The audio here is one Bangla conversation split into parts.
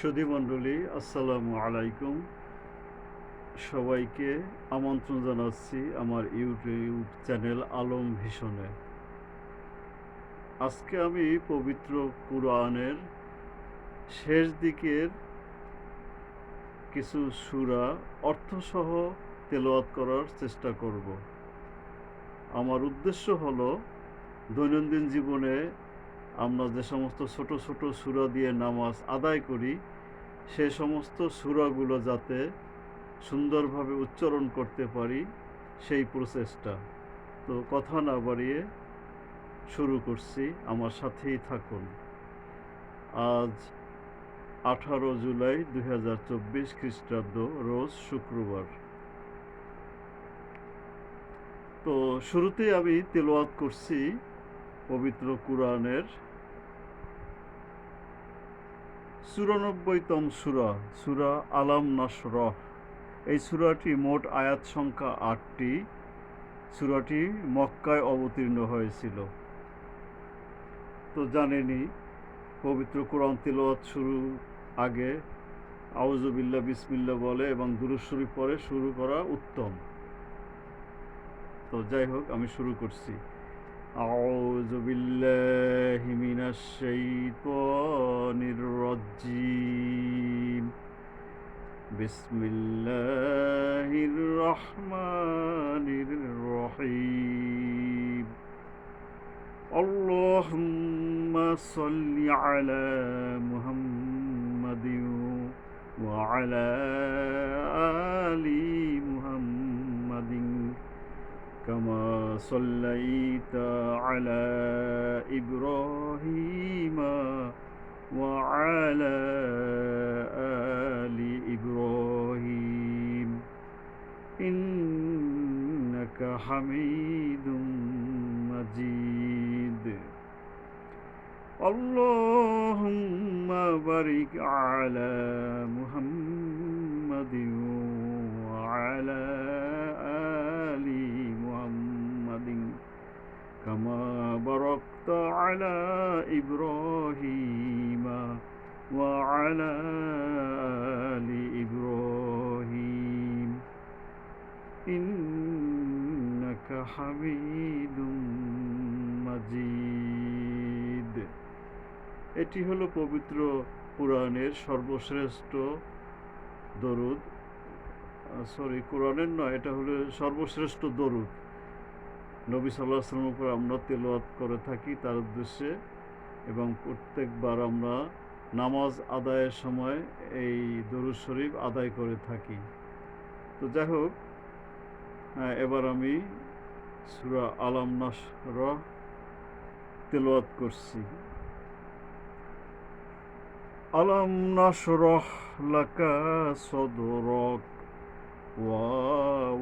সুধীমণ্ডলী, আসসালামু আলাইকুম। সবাইকে আমন্ত্রণ জানাচ্ছি আমার ইউটিউব চ্যানেল আলম ভিশনে। আজকে আমি পবিত্র কুরআনের শেষ দিকের কিছু সূরা অর্থসহ তেলাওয়াত করার চেষ্টা করব। আমার উদ্দেশ্য হলো দৈনন্দিন জীবনে আমরা যে সমস্ত ছোট ছোট সূরা দিয়ে নামাজ আদায় করি, সে সমস্ত সূরাগুলো যাতে সুন্দরভাবে উচ্চারণ করতে পারি, সেই প্রচেষ্টা। তো কথা না বাড়িয়ে শুরু করছি, আমার সাথেই থাকুন। আজ 18 জুলাই 2024 খ্রিস্টাব্দ, রোজ শুক্রবার। তো শুরুতেই আমি তেলাওয়াত করছি পবিত্র কুরআনের 94তম সূরা, সূরা আলাম নাশরাহ। এই সূরাটি মোট আয়াত সংখ্যা 8টি। সূরাটি মক্কায় অবতীর্ণ হয়েছিল। তো জানেনই, পবিত্র কোরআন তিলাওয়াত শুরু আগে আউযুবিল্লাহ বিসমিল্লাহ বলে এবং দুরূদ শরীফ পড়ে শুরু করা উত্তম। তো যাই হোক, আমি শুরু করছি। আউযুবিল্লাহি মিনাশ শাইতানির রাজ্জিম। বিসমিল্লাহির রহমানির রহিম। আল্লাহুম্মা সাল্লি আলা মুহাম্মাদিন ওয়া আলা আলি মুহাম্মাদিন কামা সাল্লাইতা আলা ইব্রাহিমা ওয়া আলা আলি ইব্রাহিম ইন্নাকা হামিদুম মাজিদ। আল্লাহুম্মা বারিক আলা মুহাম্মাদিন ওয়া আলা আলি মুহাম্মাদিন কামা বারাকতা আলা ইব্রাহিমা ওয়া আলা আলি ইব্রাহিম ইন্নাকা হামিদুম মাজিদ। এটি হলো পবিত্র কুরআনের সর্বশ্রেষ্ঠ দরুদ। কোরআনের নয়, এটা হলো সর্বশ্রেষ্ঠ দরুদ। নবী সাল্লাল্লাহু আলাইহি ওয়াসাল্লামের উপর আমরা তেলাওয়াত করে থাকি তার উদ্দেশ্যে, এবং প্রত্যেকবার আমরা নামাজ আদায়ের সময় এই দরুদ শরীফ আদায় করে থাকি। তো যাই হোক, এবার আমি সূরা আলাম নাশরাহ তেলাওয়াত করছি। আলাম নাশরাহ লাকা সাদরাক ওয়া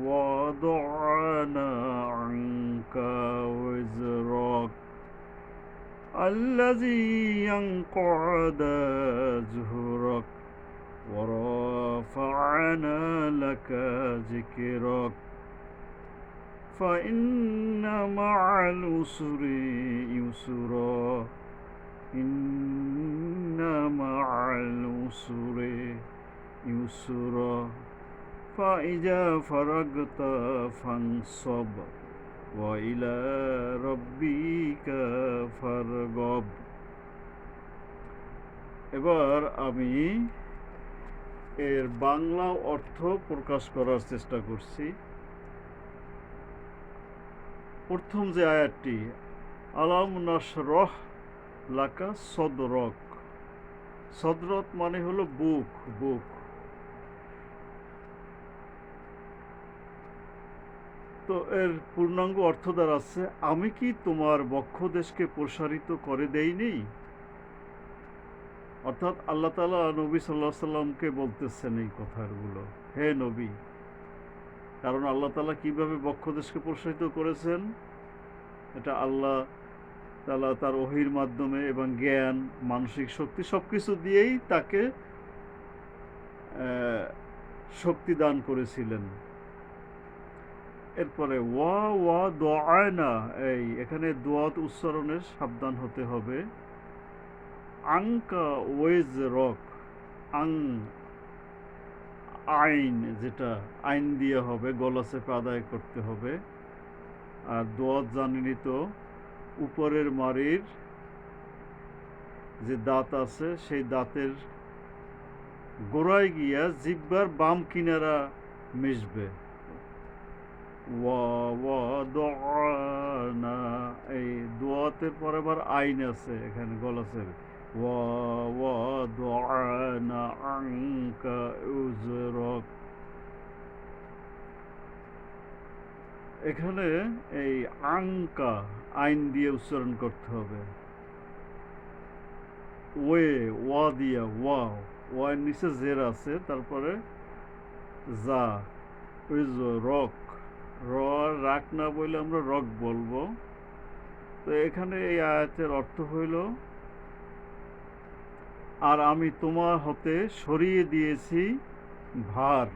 ওয়াদা'না আনকা ওয়জরাক আল্লাযী আনকাদা যুহরাক ওয়া রাফা'না লাকা যিকরাক ফাইন্না মা'আল উসরি ইউসরা ইন্না মা'আল উসরি ইউসরা ফাইজা ফারাগতা ফানসব ওয়া ইলা রাব্বিকা ফারগব। এবার আমি এর বাংলা অর্থ প্রকাশ করার চেষ্টা করছি। প্রথম যে আয়াতটি, আলাম নাশরাহ লাকা সদরক। সদরক মানে হলো বুক, বুক। তো এর পূর্ণাঙ্গ অর্থ দাঁড়াচ্ছে, আমি কি তোমার বক্ষদেশকে প্রসারিত করে দেইনি? অর্থাৎ আল্লাহ তাআলা নবী সাল্লাল্লাহু আলাইহি সাল্লামকে বলতেছেন এই কথাগুলো, হে নবী। কারণ আল্লাহ তাআলা কিভাবে বক্ষদেশকে প্রসারিত করেছেন, এটা আল্লাহ তাআলা তার ওহীর মাধ্যমে এবং জ্ঞান, মানসিক শক্তি সবকিছু দিয়েই তাকে শক্তি দান করেছিলেন। এরপরে ওয়া ওয়া দোয়ানা, এখানে দোয়াত উচ্চারণে সাবধান হতে হবে। আঙ্কা ওয়েজ রক, আং, আইন, যেটা আইন দিয়ে হবে, গলা চেপে আদায় করতে হবে। আর দোয়াত জানেনই তো, উপরের মাড়ির যে দাঁত আছে সেই দাঁতের গোড়ায় গিয়া জিহ্বার বাম কিনারা মিশবে। ওয়াদানা, এই দোয়াতের পরে আবার আইন আছে এখানে গলা চেপে। ওয়াদানা আনকা উজরক, এখানে এই আংকা আইন দিয়ে উচ্চারণ করতে হবে। ওয়া দিয়া, ওয়ার নিচে জের আছে, তারপরে যা, রক, রাক না বলে আমরা রক বলবো। তো এখানে এই আয়াতের অর্থ হইল, আর আমি তোমার হতে সরিয়ে দিয়েছি ভার।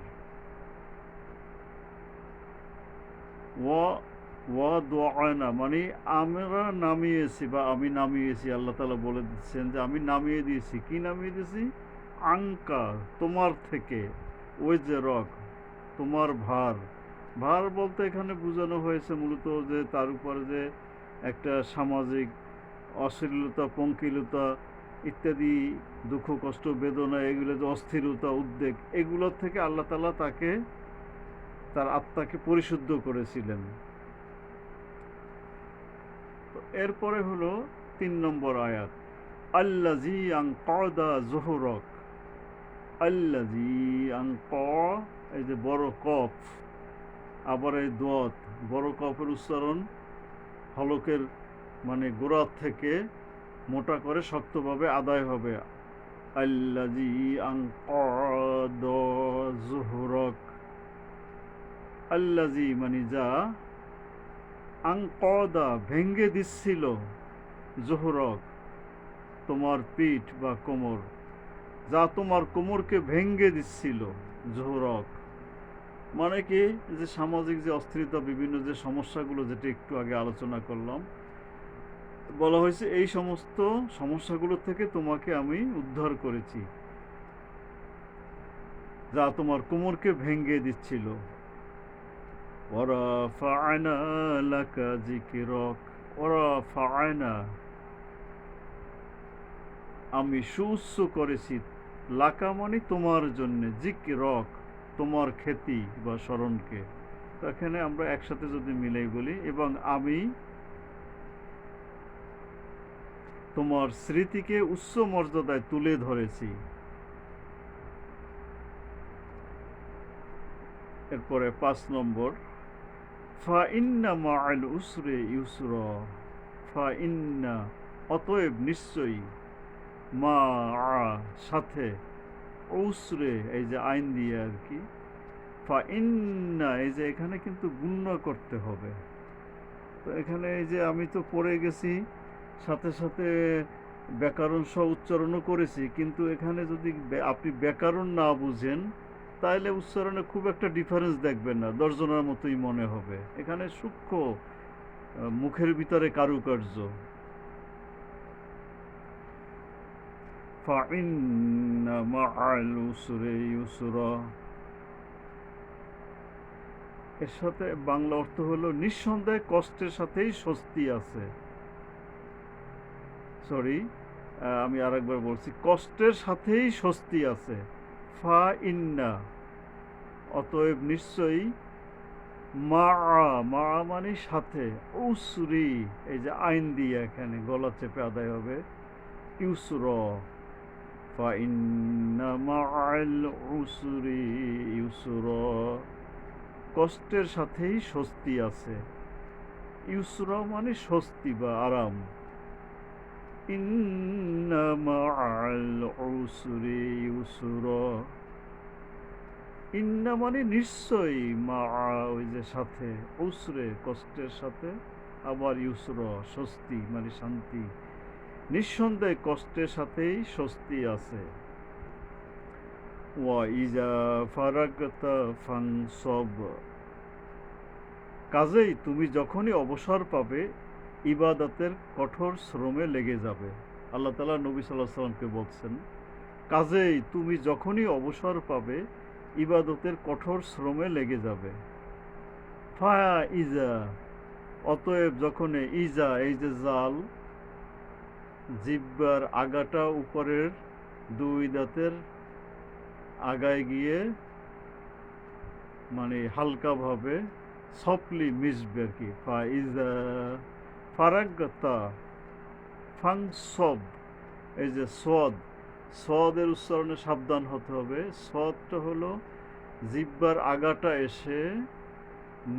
ওয়া দোয়ানা মানে আমরা নামিয়েছি, বা আমি নামিয়েছি। আল্লাহ তাআলা বলে দিচ্ছেন যে আমি নামিয়ে দিয়েছি। কি নামিয়ে দিয়েছি? আংকা, তোমার থেকে, ওই যে রক, তোমার ভার। ভার বলতে এখানে বোঝানো হয়েছে মূলত যে তার উপরে যে একটা সামাজিক অশ্লীলতা, পঙ্কিলতা ইত্যাদি, দুঃখ কষ্ট বেদনা, এগুলো যে অস্থিরতা, উদ্বেগ, এগুলোর থেকে আল্লাহ তাআলা তাকে, তার আত্মাকে পরিশুদ্ধ করেছিলেন। তো এরপরে হলো 3 নম্বর আয়াত, আল্লাযী আনকাদা যুহরক। আল্লাযী এই যে বড় কফ, আবার এই দোয়াত, বড় কফের উচ্চারণ হলকের মানে গোড়ার থেকে মোটা করে শক্তভাবে আদায় হবে। আল্লাযী আনকাদা যুহরক, আল্লাযী মানে যা, আনকাদা ভেঙ্গে দিচ্ছিল, যুহরক তোমার পিঠ বা কোমর, যা তোমার কোমরকে ভেঙ্গে দিচ্ছিল। যুহরক মানে কি, যে সামাজিক যে অস্থিরতা, বিভিন্ন যে সমস্যাগুলো, যেটা একটু আগে আলোচনা করলাম, বলা হয়েছে এই সমস্ত সমস্যাগুলো থেকে তোমাকে আমি উদ্ধার করেছি, যা তোমার কোমরকে ভেঙ্গে দিচ্ছিল। ওয়ারাফা'না লাকা যিকরাক, ওয়ারাফা'না আমি সুউচ্চ করেছি, লাকা মানে তোমার জন্য, যিকরাক তোমার খ্যাতি বা স্মরণকে। তো এখানে আমরা একসাথে যদি মিলাই বলি, এবং আমি তোমার স্মৃতিকে উচ্চ মর্যাদায় তুলে ধরেছি। এরপরে 5 নম্বর, ফা ইন্না মা'আল উসরি ইউসরা। ফা ইন্না অতএব নিশ্চয়ই, মা সাথে, উসরে এই যে আইন দিয়ে আর কি, ফা ইন্না এই যে এখানে কিন্তু গুণনা করতে হবে। তো এখানে এই যে আমি তো পড়ে গেছি, সাথে সাথে ব্যাকরণ সহ উচ্চারণও করেছি, কিন্তু এখানে যদি আপনি ব্যাকরণ না বুঝেন, তাহলে উচ্চারণে খুব একটা ডিফারেন্স দেখবেন না, দর্জনার মতোই মনে হবে। এখানে সূক্ষ্ম মুখের ভিতরে কারুকার্য। ফাইন্না মা'আল উসরি ইউসরা, এর সাথে বাংলা অর্থ হলো নিঃসন্দেহে কষ্টের সাথেই স্বস্তি আছে। সরি, আমি আরেকবার বলছি, কষ্টের সাথেই স্বস্তি আছে। ফা ইন্না অতএব নিশ্চয়ই, মা মানে সাথে, উসরি এই যে আইন দিয়ে এখানে গলা চেপে আদায় হবে, ইউসর, ফা ইন্না মা'আল উসরি ইউসর, কষ্টের সাথেই স্বস্তি আছে। ইউসরা মানে স্বস্তি বা আরাম। ইন্না মা'আল উসরি ইউসরা, ইন্না মানে নিশ্চয়ই, মা ওই যে সাথে, উসরে কষ্টের সাথে, আবার ইউসরা স্বস্তি মানে শান্তি। নিঃসন্দেহে কষ্টের সাথেই স্বস্তি আছে। ওয়া ইজা ফারাগতা ফানসব, কাজেই তুমি যখনই অবসর পাবে, ইবাদতের কঠোর শ্রমে লেগে যাবে। আল্লাহ তাআলা নবী সাল্লাল্লাহু আলাইহি ওয়াসাল্লামকে বলছেন কাজেই তুমি যখনই অবসর পাবে ইবাদতের কঠোর শ্রমে লেগে যাবে। ফা ইজা, অতএব যখন ইজা, এই যে জাল, জিহ্বার আগাটা উপরের দুই দাঁতের আগায় গিয়ে মানে হালকাভাবে সফটলি মিশবে আর কি। ফা ইজা ফারাগতা ফাংসব, এই যে সদ, সদের উচ্চারণে সাবধান হতে হবে। সদটা হলো জিহ্বার আগাটা এসে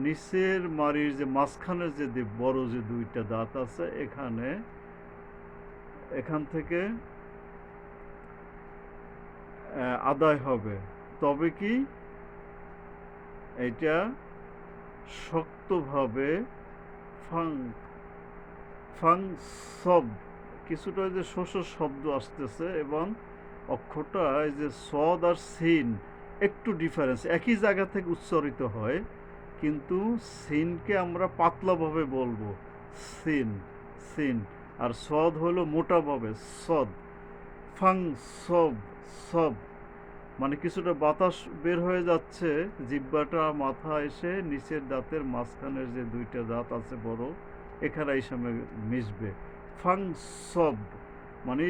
নিচের মাড়ির যে মাঝখানে যে বড় যে দুইটা দাঁত আছে এখান থেকে আদায় হবে। তবে কি এটা শক্তভাবে ফাং ফাং সব, কিছুটা যে শোষ শব্দ আসতেছে এবং অক্ষরটা এই যে সদ আর সিন একটু ডিফারেন্স, একই জায়গা থেকে উচ্চারিত হয় কিন্তু সিনকে আমরা পাতলাভাবে বলবো সিন, সিন, আর সদ হলো মোটাভাবে সদ। ফাং সব, সব মানে কিছুটা বাতাস বের হয়ে যাচ্ছে, জিহ্বাটা মাথা এসে নিচের দাঁতের মাঝখানের যে দুইটা দাঁত আছে বড়, এখানে এসে মিশবে। ফাং সব মানে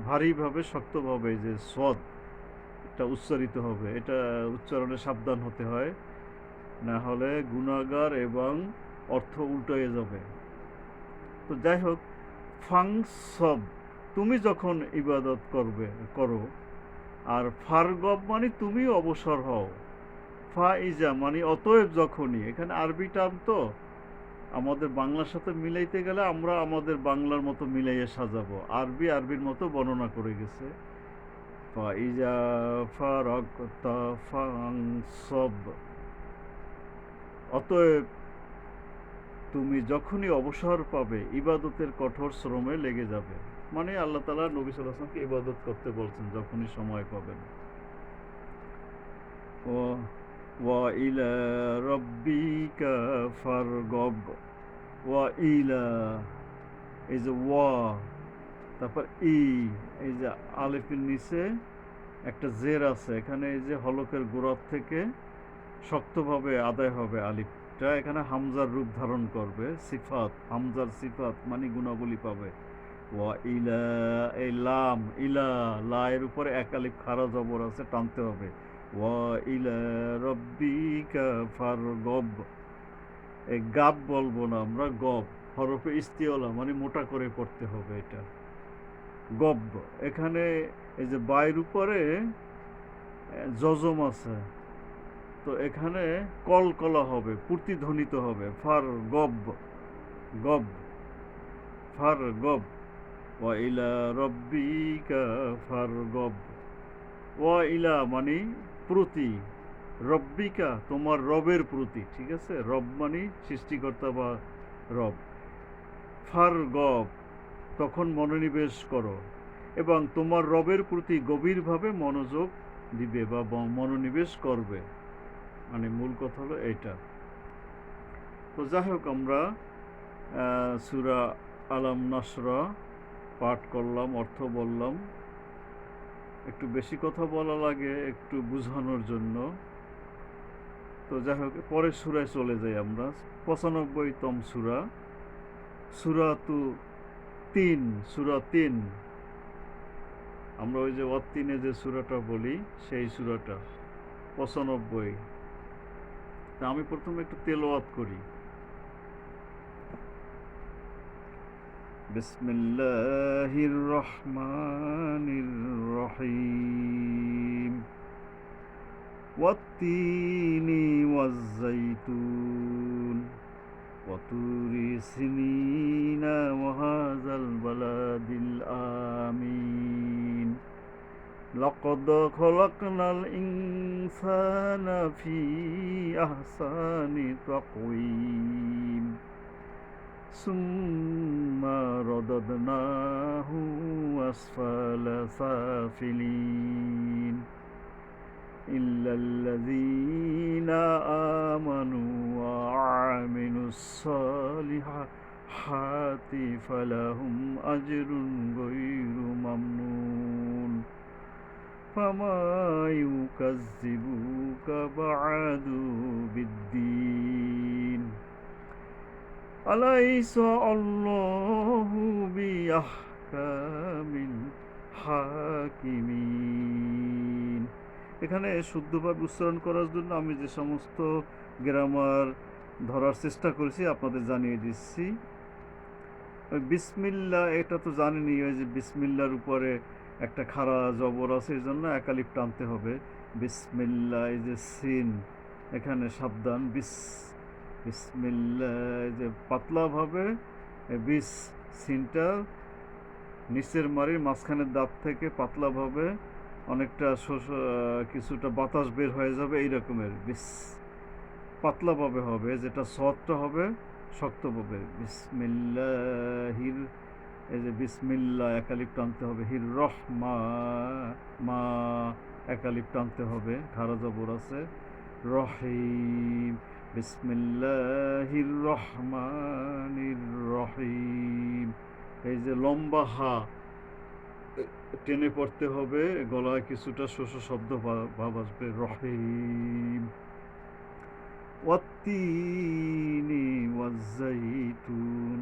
ভারীভাবে শক্তভাবে যে সদ এটা উচ্চারিত হবে, এটা উচ্চারণে সাবধান হতে হয়, না হলে গুণাগার এবং অর্থ উল্টে যাবে। তো যাই হোক, ফাং সব, তুমি যখন ইবাদত করো, আর ফারগব মানে তুমি অবসর হও, ফা ইজা মানে অতএব যখনই, এখানে আরবি টার্ম তো আমাদের বাংলার সাথে মিলাইতে গেলে আমরা আমাদের বাংলার মতো মিলাইয়ে সাজাবো, আরবি আরবির মতো বর্ণনা করে গেছে। ফা ইজা ফারাগতা ফাংসব, অতএব তুমি যখনই অবসর পাবে ইবাদতের কঠোর শ্রমে লেগে যাবে, মানে আল্লাহ তাআলা নবী সাল্লাল্লাহু আলাইহি ওয়াসাল্লামকে ইবাদত করতে বলছেন যখনই সময় পাবেন। ও ওয়া ইলা রাব্বিকা ফারগব, ওয়া ইলা, এই যে ওয়া, তারপর এই যে আলিফের নিচে একটা জের আছে, এখানে এই যে হলকের গোড়ার থেকে শক্তভাবে আদায় হবে আলিফটা, এখানে হামজার রূপ ধারণ করবে, সিফাত, হামজার সিফাত মানে গুণাবলী পাবে। ওয়া ইলা, এই লাম, ইলা, লা এর উপরে এক আলিফ খাড়া জবর আছে, টানতে হবে। ওয়া ইলা রাব্বিকা ফারগব, এই গাব বলবো না আমরা, গব, হরফে ইস্তিওলা মানে মোটা করে পড়তে হবে এটা, গব। এখানে এই যে বাইর উপরে জজম আছে, তো এখানে কলকলা হবে, প্রতিধ্বনিত হবে, ফার গব, গব, ফার গব, ওয়া ইলা রব্বিকা ফার গব, ওয়া ইলা মানে প্রতি, রব্বিকা তোমার রবের প্রতি, ঠিক আছে, রব মানে সৃষ্টিকর্তা বা রব, ফার গব তখন মনোনিবেশ করো এবং তোমার রবের প্রতি গভীরভাবে মনোযোগ দিবে বা মনোনিবেশ করবে, মানে মূল কথা হলো এইটা। তো যাই হোক, আমরা সূরা আলাম নাসরা পাঠ করলাম, অর্থ বললাম, একটু বেশি কথা বলা লাগে একটু বুঝানোর জন্য। তো যাই হোক, পরের সূরায় চলে যাই আমরা, 95তম সূরা, সূরাতু তিন, সূরা 3, আমরা ওই যে ওয়াত্তিনে যে সূরাটা বলি সেই সূরাটা 95। তা আমি প্রথমে একটু তেলাওয়াত করি। বিসমিল্লাহির রহমানির রহিম, ওয়াত্তিনি ওয়াজ্জাইতুন ওয়াতুরি সিনিনা ওয়াহাযাল বালাদিল আমিন, লাকাদ খালাকনাল ইনসানা ফি আহসানি তাকওয়িম, সুম্মা রাদাদনাহু আসফালা সাফিলিন, ইল্লাল্লাযীনা আমানু ওয়া আমিলুস সালিহাতি ফালাহুম আজরুন গায়রু মামনুন, ফামা ইউকাজ্জিবুকা বা'দু বিদ্দীন আলাইসা আল্লাহু বিআহকামিল হাকিমিন। এখানে শুদ্ধভাবে উচ্চারণ করার জন্য আমি যে সমস্ত গ্রামার ধরার চেষ্টা করেছি আপনাদের জানিয়ে দিচ্ছি। ওই বিসমিল্লাহ এটা তো জানেনই, ওই যে বিসমিল্লার উপরে একটা খাড়া জবর আছে, এই জন্য একালিপ টানতে হবে। বিসমিল্লাহ, এই যে সিন, এখানে সাবধান, বিসমিল্লাহ, এই যে পাতলাভাবে বিস সিনটা নিচের মারির মাঝখানের দাঁত থেকে পাতলাভাবে অনেকটা কিছুটা বাতাস বের হয়ে যাবে, এই রকমের বিস পাতলাভাবে হবে। যেটা সৎটা হবে শক্তভাবে। বিসমিল্লাহির, এই যে বিসমিল্লাহ একালিপ টানতে হবে। হির রহমা, মা একালিপ টানতে হবে, খাড়া জবর আছে। রহিম, বিসমিল্লাহির রহমানির রহিম। এই যে লম্বা হা টেনে পড়তে হবে, গলায় কিছুটা শোষ শব্দ ভাব আসবে। রহিম। ওয়াত্তিনি ওয়াজ্জাইতুন,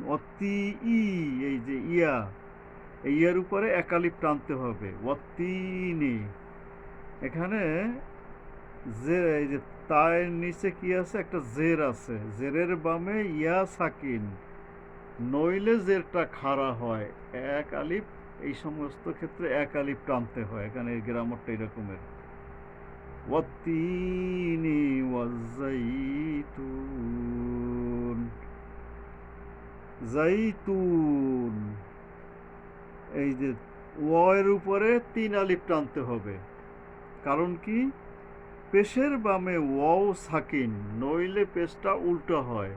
এই যে ইয়া, এই ইয়ার উপরে একালিপ টানতে হবে। ওয়াত্তিনি, এখানে যে এই যে তায়ের নিচে কি আছে, একটা জের আছে, জেরের বামে ইয়া সাকিন, নইলে জেরটা খাড়া হয়। এক আলিফ, এই সমস্ত ক্ষেত্রে এক আলিফ টানতে হয়। এখানে এই গ্রামারটা এরকমের। ওয়াত্তিনি ওয়াজ্জাইতুন, জাইতুন, এই যে ওয়ের উপরে 3 আলিফ টানতে হবে। কারণ কি, পেশের বামে ওয়াও সাকিন, নইলে পেশটা উল্টো হয়।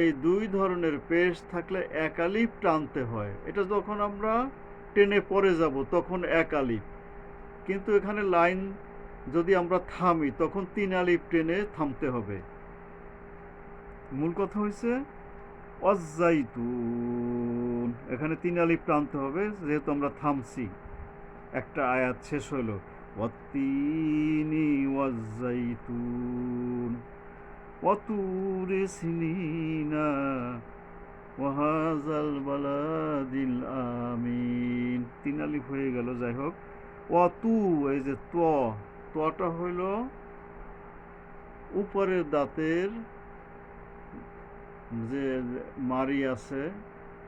এই দুই ধরনের পেশ থাকলে এক আলিফ টানতে হয়। এটা যখন আমরা টেনে পড়ে যাব তখন এক আলিফ, কিন্তু এখানে লাইন যদি আমরা থামি তখন 3 আলিফ টেনে থামতে হবে। মূল কথা হয়েছে অজ্জাইতুন, এখানে 3 আলিফ টানতে হবে, যেহেতু আমরা থামছি। একটা আয়াত শেষ হলো, ওয়াত্তিনি ওয়াজ্জাইতুন ওয়াতুরি সিনিনা ওয়াহাজাল বালাদিল আমিন। 3 আলিফ হয়ে গেল। যাই হোক, ওয়াতু, এই যে তোয়াটা হইল উপরের দাঁতের যে মারি আছে,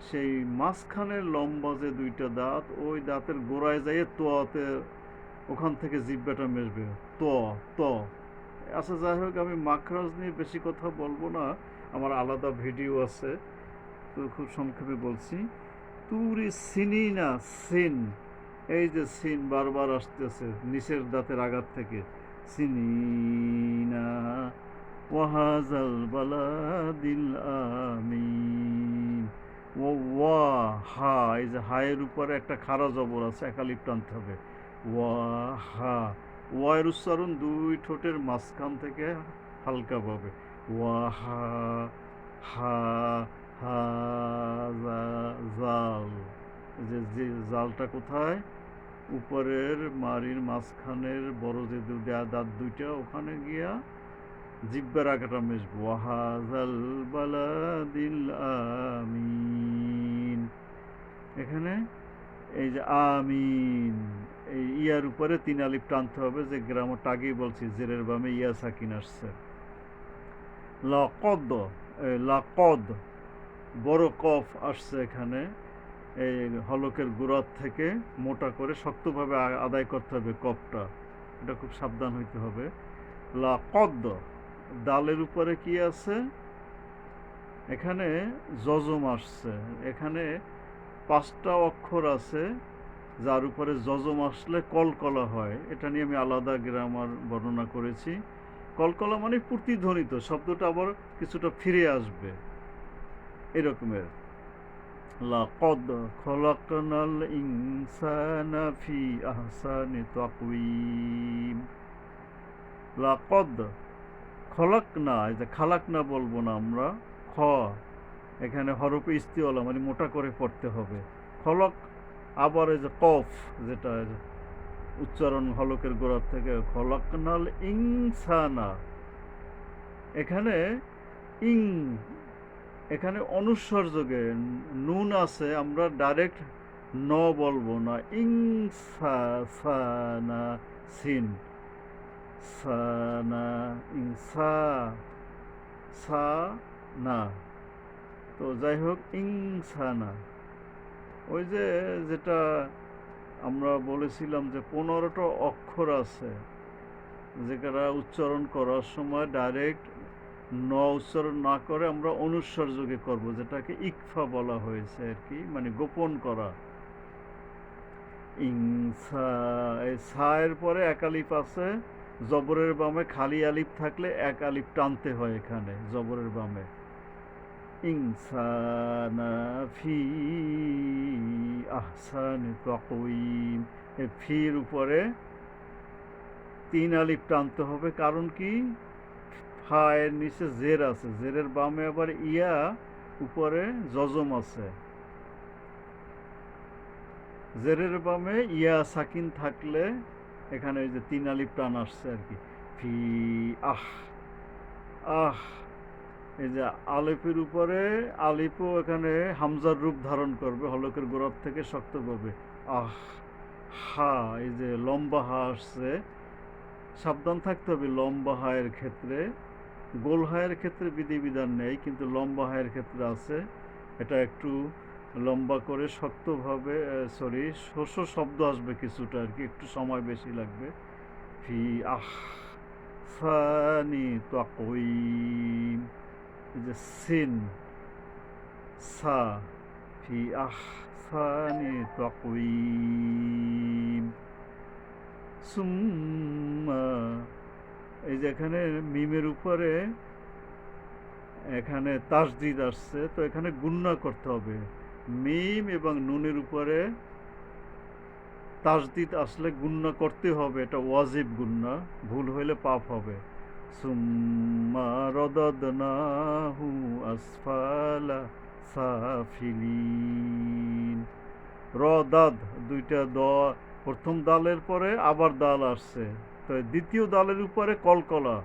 সেই মাঝখানের লম্বা যে 2টা দাঁত, ওই দাঁতের গোড়ায় যাইয়ে তোয়াতে, ওখান থেকে জিহ্বাটা মেশবে। ত আচ্ছা, যাই হোক, আমি মাখরাজ নিয়ে বেশি কথা বলবো না, আমার আলাদা ভিডিও আছে, তো খুব সংক্ষেপে বলছি। তুরি সিনিনা, সিন, এই যে সিন বারবার আসতেছে নিচের দাঁতের আঘাত থেকে। সিনিনা ওয়াহাজাল বালাদিল আমিন। ওয়া হা, এই যে হায়ের উপরে একটা খাড়া জবর আছে, একালিপ টানতে হবে। ওয়া হা, ওয়ার উচ্চারণ 2 ঠোঁটের মাঝখান থেকে হালকাভাবে। ওয়া হা, হা, হা, জাল, যে জালটা কোথায়, উপরের মারির মাঝখানের বড় যে দাঁত 2টা, ওখানে গিয়া জিহ্বার আগাটা মেশবো। ওয়াহাজাল বালাদিল আমিন। এখানে এই যে আমিন, এই ইয়ার উপরে 3 আলিফ টানতে হবে, যে গ্রামারটা আগেই বলছি, জেরের বামে ইয়া সাকিন আসছে। লাকদ, লাকদ, বড় কফ আসছে এখানে, এই হলকের গোড়ার থেকে মোটা করে শক্তভাবে আদায় করতে হবে কফটা, এটা খুব সাবধান হইতে হবে। লাকদ, দালের উপরে কি আছে, এখানে যজম আসছে। এখানে 5টা অক্ষর আছে, যার উপরে যজম আসলে কলকলা হয়। এটা নিয়ে আমি আলাদা গ্রামার বর্ণনা করেছি। কলকলা মানে প্রতিধ্বনিত, শব্দটা আবার কিছুটা ফিরে আসবে, এরকমের। লাকদ খলাকনাল ইনসানা ফি আহসানি তাকওয়িম। লাকদ খলাকনা, এই যে খালাকনা বলবো না আমরা, খ, এখানে হরফে ইস্তিওয়ালা মানে মোটা করে পড়তে হবে। খলক আবার এই যে কফ, যেটা উচ্চারণ হলকের গোড়ার থেকে খলাকনাল ইনসানা, এখানে ইং, এখানে অনুস্বর যোগে নুন আছে, আমরা ডাইরেক্ট ন বলবো না, ইনসানা সিন সানা ইনসা সা না। তো যাই হোক, ইনসানা, ওই যে যেটা আমরা বলেছিলাম যে 15টা অক্ষর আছে যেটা উচ্চারণ করার সময় ডাইরেক্ট ন উচ্চারণ না করে আমরা অনুস্বর যোগে করব, যেটাকে ইকফা বলা হয়েছে আর কি, মানে গোপন করা। ইনসা, এই সায়ের পরে এক আলিফ আছে, জবরের বামে খালি আলিফ থাকলে এক আলিফ টানতে হয় এখানে জবরের বামে। ইনসানা ফি আহসানি তাকওয়িম, এই ফির উপরে 3 আলিফ টানতে হবে, কারণ কি ফায়ের নিচে জের আছে, জেরের বামে আবার ইয়া, উপরে জজম আছে, জেরের বামে ইয়া সাকিন থাকলে এখানে ওই যে 3 আলিফ টান আসছে আর কি। ফি আহ, আহ, এই যে আলিফের উপরে আলিফও এখানে হামজার রূপ ধারণ করবে হলকের গোড়ার থেকে শক্তভাবে। আহ, হা, এই যে লম্বা হা আসছে, সাবধান থাকতে হবে লম্বা হায়ের ক্ষেত্রে। গোল হায়ের ক্ষেত্রে বিধিবিধান নেই, কিন্তু লম্বা হায়ের ক্ষেত্রে আছে। এটা একটু লম্বা করে শক্তভাবে, সরি, শস্য শব্দ আসবে কিছুটা আর কি, একটু সময় বেশি লাগবে। ফি আহ সানি তাকওয়িম, এই যে সিন সা, ফি আহ সানি তাকওয়িম। সুম্মা, এই যে এখানে মিমের উপরে এখানে তাসদিদ আসছে, তো এখানে গুণনা করতে হবে। মিম এবং নুনের উপরে তাসদিদ আসলে গুণনা করতে হবে, এটা ওয়াজিব গুণনা, ভুল হইলে পাপ হবে। সুম্মা রদাদনাহু আসফালা সাফিলিন, রদাদ, দুইটা দ, প্রথম দালের পরে আবার দাল আসছে, তো দ্বিতীয় দালের উপরে কলকলা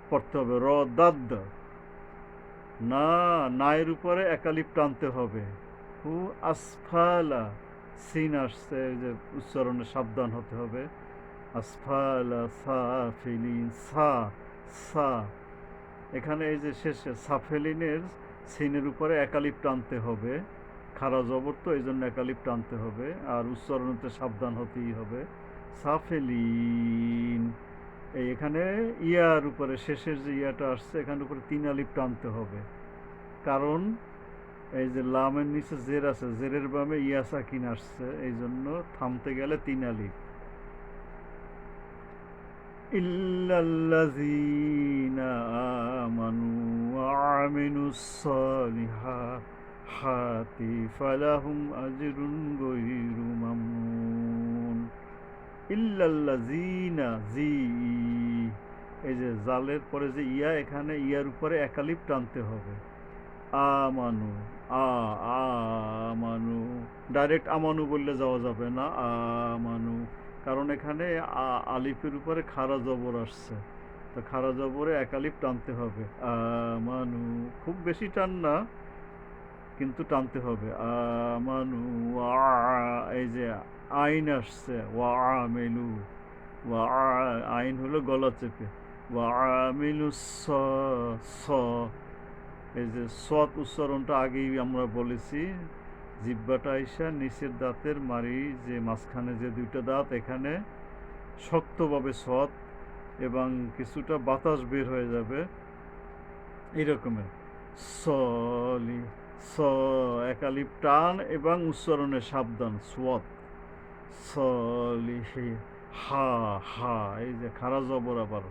পড়তে হবে, রদাদ না, নায়ের উপরে একালিপ টানতে হবে। হু আসফালা, সিন আসছে, যে উচ্চারণে সাবধান হতে হবে। আসফালা সাফিলিন, সা, সা, এখানে এই যে শেষে সাফেলিনের সিনের উপরে একালিপ টানতে হবে, খারা জবর তো এই জন্য একালিপ টানতে হবে, আর উচ্চারণতে সাবধান হতেই হবে। সাফেলিন, এই এখানে ইয়ার উপরে শেষের যে ইয়াটা আসছে এখানের উপরে 3 আলিফ টানতে হবে, কারণ এই যে লামের নিচে জের আছে, জেরের বামে ইয়া সাকিন আসছে, এই জন্য থামতে গেলে 3 আলিফ। ইল্লাল্লাযীনা আমানু ওয়া আমিলুস সালিহাতি ফালাহুম আজরুন গায়রু মামনুন। ইল্লাল্লাযীনা, জি, এই যে জালের পরে যে ইয়া, এখানে ইয়ার উপরে একালিফ টানতে হবে। আমানু, আমানু, ডাইরেক্ট আমানু বললে যাওয়া যাবে না, আমানু, কারণ এখানে আলিফের উপরে খাড়া জবর আসছে, তো খাড়া জবরে একালিফ টানতে হবে। আমানু, খুব বেশি টান না, কিন্তু টানতে হবে। আমানু, এই যে আইন আসছে, ওয়া আমিলু, ওয়া আইন হলো গলা চেপে, ওয়া আমিলু স, এই যে সৎ উচ্চারণটা আগেই আমরা বলেছি, জিহ্বাটা আইসা নিচের দাঁতের মারি যে মাঝখানে যে 2টা দাঁত, এখানে শক্তভাবে সৎ, এবং কিছুটা বাতাস বের হয়ে যাবে এইরকমের। সলি, স, একালিপ টান এবং উচ্চারণে সাবধান, সোয়াত, সলি, হা, হা, এই যে খাড়া জবর, আবার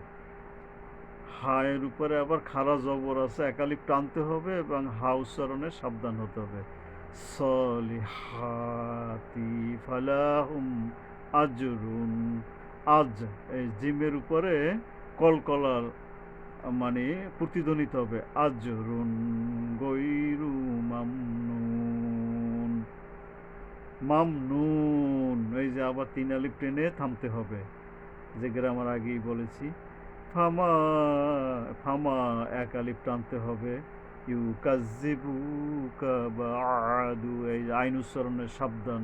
হায়ের উপরে আবার খাড়া জবর আছে, একালিপ টানতে হবে এবং হা উচ্চারণে সাবধান হতে হবে। সলিহাতি ফালাহুম আজরুন, আজ, এই জিমের উপরে কলকলার মানে প্রতিধ্বনিত হবে, আজরুন গৈরু মামনুন। মামনুন, এই যে আবার 3 আলিফ টেনে থামতে হবে, যে গ্রামার আগেই বলেছি। ফামা, ফামা 1 আলিফ টানতে হবে। ইউকাজ্জিবুকা বা'দু, এই যে আইন উচ্চারণের সাবধান।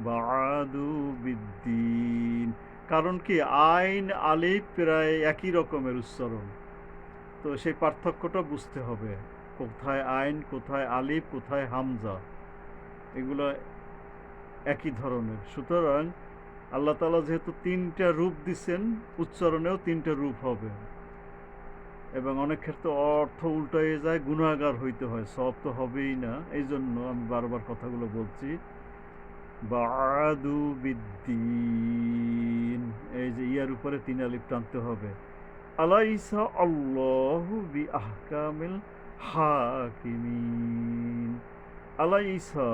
বা'দু বিদ্দিন, কারণ কি আইন আলিফ প্রায় একই রকমের উচ্চারণ, তো সেই পার্থক্যটা বুঝতে হবে, কোথায় আইন, কোথায় আলিফ, কোথায় হামজা, এগুলো একই ধরনের। সুতরাং আল্লাহ তাআলা যেহেতু 3টা রূপ দিছেন, উচ্চারণেও 3টা রূপ হবে, এবং অনেক ক্ষেত্রে অর্থ উল্টায়ে যায়, গুনাহগার হইতে হয়, সওয়াব তো হবেই না। এই জন্য আমি বারবার কথাগুলো বলছি। বা'দু বিদ্দিন, এই যে ইয়ার উপরে 3 আলিফ টানতে হবে। আলাইসা আল্লাহু বিআহকামিল হাকিমিন। আলাইসা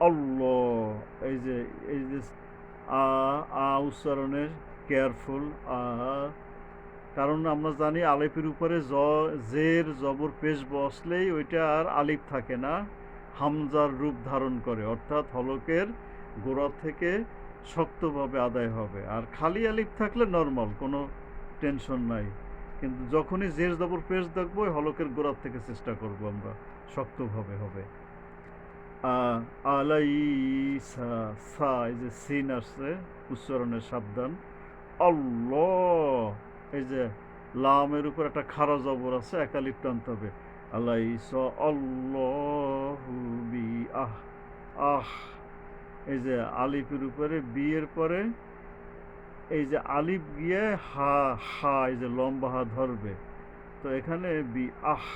আল্লাহ, এই যে এই যে আ আ উচ্চারণের কেয়ারফুল আ, কারণ আমরা জানি আলিফের উপরে জের জবর পেশ বসলেই ওইটা আর আলিফ থাকে না, হামজার রূপ ধারণ করে, অর্থাৎ হলকের গোড়া থেকে শক্তভাবে আদায় হবে। আর খালি আলিফ থাকলে নর্মাল, কোনো টেনশন নাই, কিন্তু যখনই জের জবর পেশ দেখবো ওই হলকের গোড়ার থেকে চেষ্টা করব আমরা, শক্তভাবে হবে। আলাইসা, সা, এই যে সিন আসছে, উচ্চারণের সাবধান। আল্লাহ, এই যে লামের উপর একটা খাড়া জবর আছে, 1 আলিফ টানতে হবে। আলাইসা আল্লাহু বি আহ, আহ, এই যে আলিফের উপরে বি এর পরে এই যে আলিফ গিয়ে হা, হা, এই যে লম্বা হা ধরবে, তো এখানে বি আহ,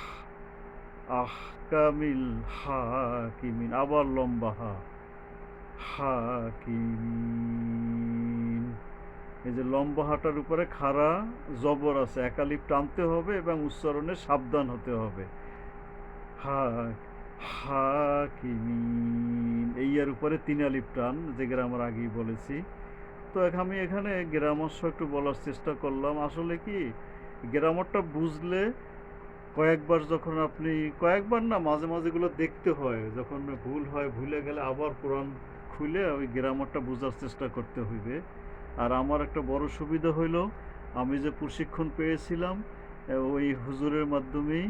আহকামিল হাকিমিন, আবার লম্বা হা, হাকিমিন, এই যে লম্বা হাটার উপরে খাড়া জবর আছে, 1 আলিফ টানতে হবে এবং উচ্চারণে সাবধান হতে হবে। হা, হাকিমিন, এই এর উপরে 3 আলিফ টান, যে গ্রামার আগেই বলেছি। তো আমি এখানে গ্রামার একটু বলার চেষ্টা করলাম। আসলে কি গ্রামারটা বুঝলে কয়েকবার, যখন আপনি কয়েকবার না, মাঝে মাঝে এগুলো দেখতে হয়, যখন ভুল হয়, ভুলে গেলে আবার কোরআন খুলে ওই গ্রামারটা বোঝার চেষ্টা করতে হইবে। আর আমার একটা বড় সুবিধা হইল, আমি যে প্রশিক্ষণ পেয়েছিলাম ওই হুজুরের মাধ্যমেই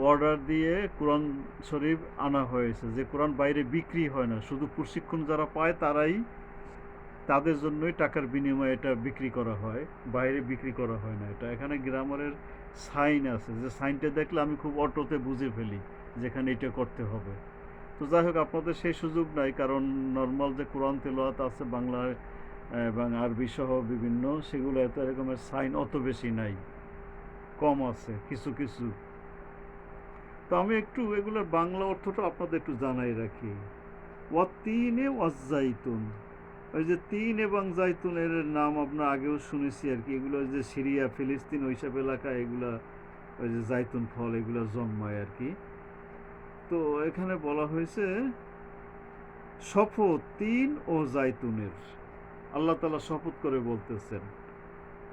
অর্ডার দিয়ে কোরআন শরীফ আনা হয়েছে, যে কোরআন বাইরে বিক্রি হয় না, শুধু প্রশিক্ষণ যারা পায় তারাই, তাদের জন্যই টাকার বিনিময়ে এটা বিক্রি করা হয়, বাইরে বিক্রি করা হয় না এটা। এখানে গ্রামারের সাইন আছে, যে সাইনটা দেখলে আমি খুব অটোতে বুঝে ফেলি যেখানে এটা করতে হবে। তো যাই হোক, আপনাদের সেই সুযোগ নাই, কারণ নর্মাল যে কোরআন তেলাওয়াত আছে বাংলায় এবং আরবি সহ বিভিন্ন, সেগুলো এত এরকমের সাইন অত বেশি নাই, কম আছে কিছু কিছু। তো আমি একটু এগুলোর বাংলা অর্থটা আপনাদের একটু জানাই রাখি। ওয়াত্তিনে ওয়াজ্জাইতুন, ওই যে 3 এবং জাইতুনের নাম আমরা আগেও শুনেছি আর কি, এগুলো যে সিরিয়া, ফিলিস্তিন ওইসব এলাকায় এগুলা ওই যে জাইতুন ফল এগুলো জন্মায় আর কি। তো এখানে বলা হয়েছে শপথ 3 ও জাইতুনের, আল্লাহ তাআলা শপথ করে বলতেছেন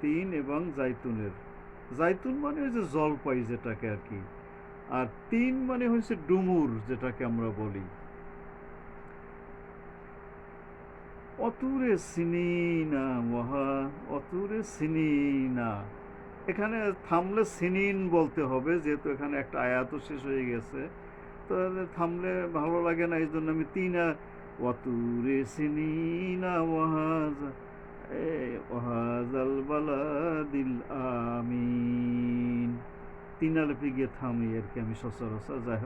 3 এবং জাইতুনের। জাইতুন মানে ওই যে জলপাই যেটাকে আর কি, আর 3 মানে হচ্ছে ডুমুর যেটাকে আমরা বলি। অতুরে সিনিনা মহা, অতুরে সিনিনা, এখানে থামলে সিনিন বলতে হবে, যেহেতু এখানে একটা আয়াতও শেষ হয়ে গেছে, তো থামলে ভালো লাগে না, এই জন্য আমি 3 অতুরে সিনিনা ওয়াহাজা, ওয়াহাজাল বালাদিল আমিন, 3 আলিফে গিয়ে থামি আর কি আমি সচরাচর। যাই হোক।